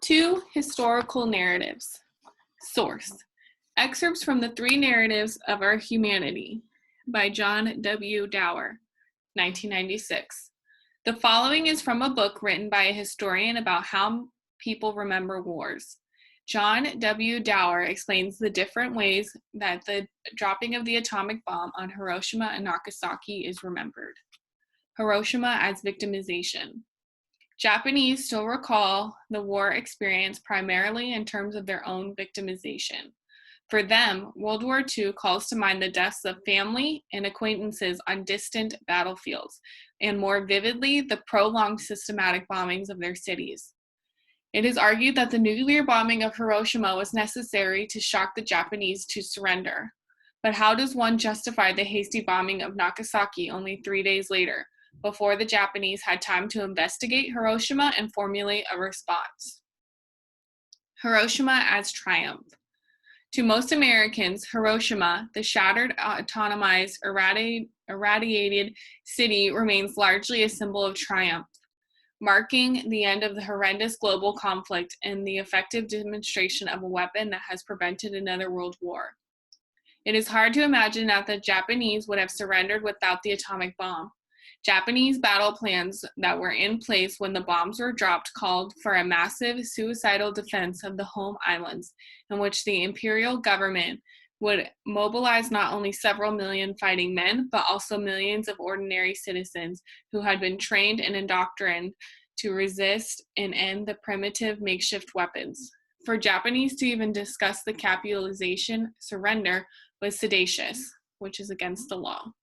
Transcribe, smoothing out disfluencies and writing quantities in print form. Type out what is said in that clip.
2 historical narratives. Source: excerpts from the 3 narratives of our humanity by John W. Dower, 1996. The following is from a book written by a historian about how people remember wars. John W. Dower explains the different ways that the dropping of the atomic bomb on Hiroshima and Nagasaki is remembered. Hiroshima as victimization. Japanese still recall the war experience primarily in terms of their own victimization. For them, World War II calls to mind the deaths of family and acquaintances on distant battlefields, and more vividly, the prolonged systematic bombings of their cities. It is argued that the nuclear bombing of Hiroshima was necessary to shock the Japanese to surrender. But how does one justify the hasty bombing of Nagasaki only 3 days later, before the Japanese had time to investigate Hiroshima and formulate a response? Hiroshima as triumph. To most Americans, Hiroshima, the shattered, autonomized, irradiated city, remains largely a symbol of triumph, marking the end of the horrendous global conflict and the effective demonstration of a weapon that has prevented another world war. It is hard to imagine that the Japanese would have surrendered without the atomic bomb. Japanese battle plans that were in place when the bombs were dropped called for a massive suicidal defense of the home islands, in which the imperial government would mobilize not only several million fighting men, but also millions of ordinary citizens who had been trained and indoctrinated to resist and end the primitive makeshift weapons. For Japanese to even discuss the capitulation surrender was seditious, which is against the law.